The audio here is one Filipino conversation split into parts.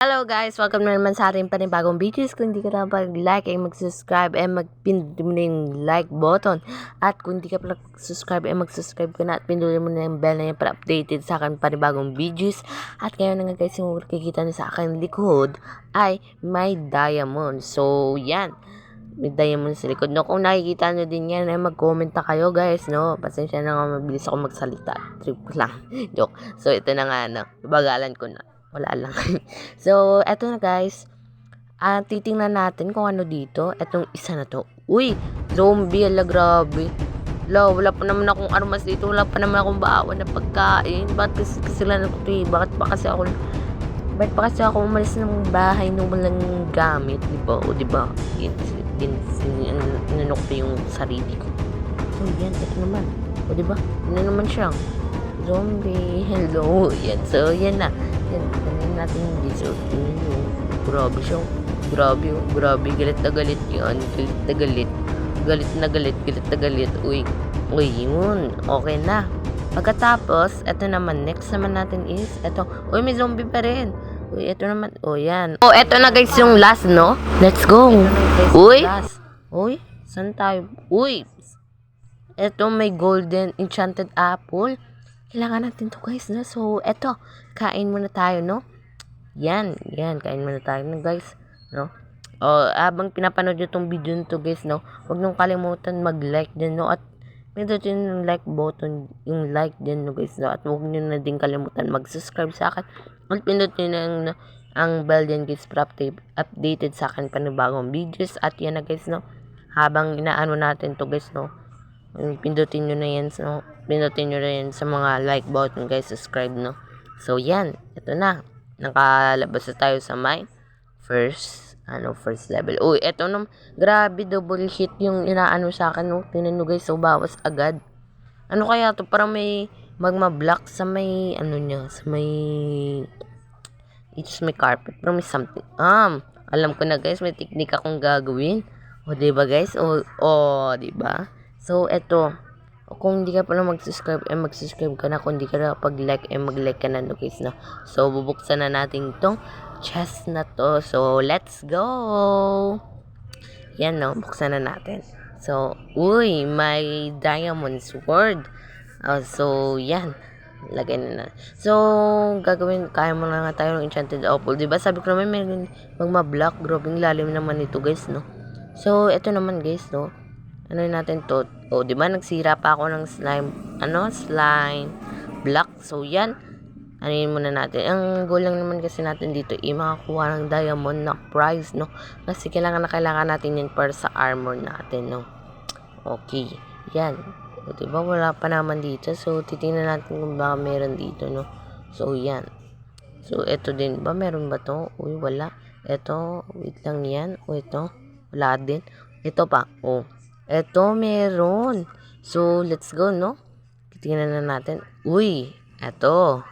Hello guys! Welcome na naman sa ating panibagong videos. Kung hindi ka na mag-like ay mag-subscribe ay mag-pindutin mo na yung like button. At kung hindi ka pa subscribe ay mag-subscribe ka na at pindutin mo na yung bell na yun para updated sa aking panibagong videos. At ngayon na nga guys, yung nakikita nyo sa aking likod ay may diamond. So yan, may diamond sa likod. No, kung nakikita nyo din yan ay mag-comment na kayo guys. No, pasensya na nga, mabilis ako magsalita. Trip lang. Joke. So ito na nga, no, bagalan ko na. Wala lang. So, eto na guys. Titingnan natin kung ano dito. Etong isa na to. Uy! Zombie! Ala, grabe. Wala pa naman akong armas dito. Wala pa naman akong baawan na pagkain. Bakit kasi sila natutuloy? Bakit pa kasi ako umalis ng bahay nung walang gamit? Diba? O diba? Inanok pa yung sarili ko. So, yan. Ito naman. O diba? Ano naman siya? Zombie. Hello. Yan. So, yan na. Yan, kanin natin yung dessert. Grabe siya. Grabe. Galit na galit yun. Galit na galit. Uy, yun. Okay na. Pagkatapos, eto naman. Next naman natin is, eto. Uy, may zombie pa rin. Uy, eto naman. Oh, yan. Oh, eto na guys yung last, no? Let's go. Uy. Uy, saan tayo? Uy. Eto, may golden enchanted apple. Kailangan natin to guys, no? So, eto, kain muna tayo, no? Yan, kain muna tayo, no, guys, no? O, habang pinapanood nyo tong video nito, guys, no? Huwag nyo kalimutan mag-like din, no? At pindutin yung like button, yung like din, no, guys, no? At huwag nyo na din kalimutan mag-subscribe sa akin. At pindutin nyo ang bell din, guys, para updated sa akin panibagong videos. At yan na, guys, no? Habang inaano natin to, guys, no? Pindutin nyo na yan, no? Pindutin nyo na yan sa mga like button guys, subscribe, no? So yan, ito na, nakalabas na tayo sa my first level. Uy, ito na, grabe, double hit yung inaano sa akin, no? Tingnan nyo guys, so bawas agad. Ano kaya to? Parang may magma block sa may sa may may carpet, pero may something. Alam ko na guys, may technique akong gagawin. O diba guys? O diba? So eto, kung hindi ka pa na mag-subscribe, mag-subscribe ka na. Kung hindi ka na pag-like, mag-like ka na, no, guys, no? So, bubuksan na natin itong chest na to. So, let's go! Yan, no? Buksan na natin. So, uy, may diamond sword. So, yan. Lagay na. So, kaya mo na nga tayo ng enchanted apple. Diba? Sabi ko naman, may magma-block. Grabing lalim naman ito, guys, no? So, ito naman, guys, no? Ano natin to? O, di ba nagsira pa ako ng slime block. So, yan. Anuin muna natin. Ang goal lang naman kasi natin dito makakuha ng diamond na prize, no? Kasi kailangan natin yan para sa armor natin, no? Okay. Yan. O, di ba wala pa naman dito. So, titingnan natin kung baka meron dito, no? So, yan. So, eto din ba? Meron ba to? Uy, wala. Eto, wait lang yan. O, ito. Wala din. Ito pa. O. Eto, meron. So, let's go, no? Tingnan na natin. Uy, eto,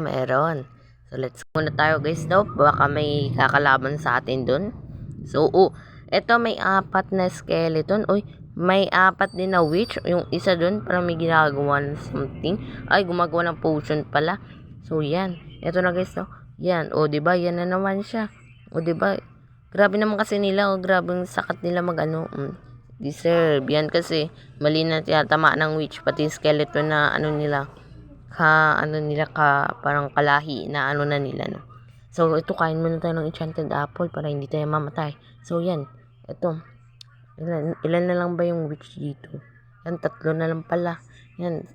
meron. So, let's go na tayo, guys, no? Baka may kakalaban sa atin dun. So, eto, may 4 na skeleton. Uy, may 4 din na witch. Yung isa dun, parang may ginagawa ng something. Ay, gumagawa ng potion pala. So, yan. Eto na, guys, no? Yan. O, diba? Yan na naman siya. O, diba? Grabe naman kasi nila. O, grabe yung sakat nila deserve. Yan kasi mali na tiyatama ng witch, pati skeleton na parang kalahi na na nila, no. So ito, kain muna tayo ng enchanted apple para hindi tayo mamatay. So yan, ito ilan na lang ba yung witch dito? Yan, 3 na lang pala. Yan.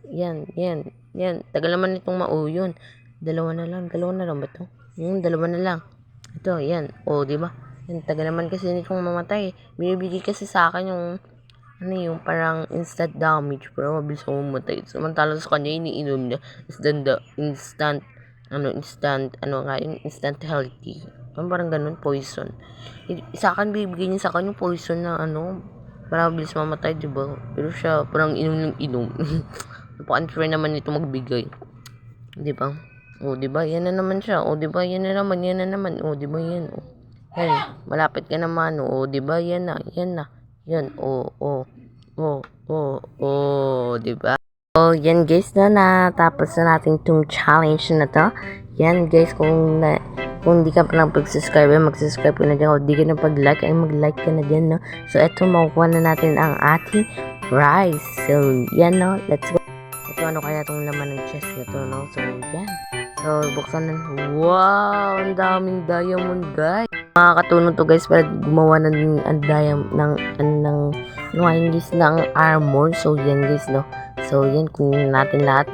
Tagal naman itong yun. Dalawa na lang ba to? Dalawa na lang. Ito, yan. O, diba? Yan, tagal naman kasi nitong mamatay. Binibigay kasi sa akin yung parang instant damage, pero mabilis ako mamatay. Samantala sa kanya, iniinom niya instant healthy. Parang ganun, poison. Sa akin, bibigay niya sa akin yung poison na para mabilis mamatay, diba? Pero siya, parang inom. Napaka-unfair naman ito magbigay. Diba? O, diba? Yan na naman siya. O, diba? Yan na naman. O, diba? Yan. O. Yan, malapit ka naman, o, diba, yan na, yan, diba? So, yan guys, natapos na natin itong challenge na to. Yan guys, kung Kung di ka pa lang pag-subscribe, mag-subscribe ka na dyan. O di ka na pag-like, ay mag-like ka na dyan, no? So, eto, makukuha na natin ang ating prize. So, yan, no? Let's go. Ito, ano kaya itong laman ng chest na to, no? So, yan. So, buksan na. Wow! Ang daming diamond, guys. Makakatulong to, guys, para gumawa ng ng armor. So, yan, guys, no? So, yan. Kunin natin lahat.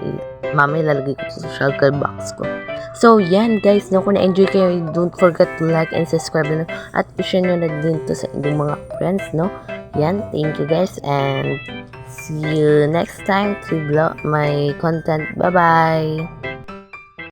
Mamaya lalagay ko sa shulker box ko. So, yan, guys, no? Kung na-enjoy kayo, don't forget to like and subscribe, no? At i-share nyo na din to sa inyong mga friends, no? Yan. Thank you, guys. And see you next time to vlog my content. Bye-bye!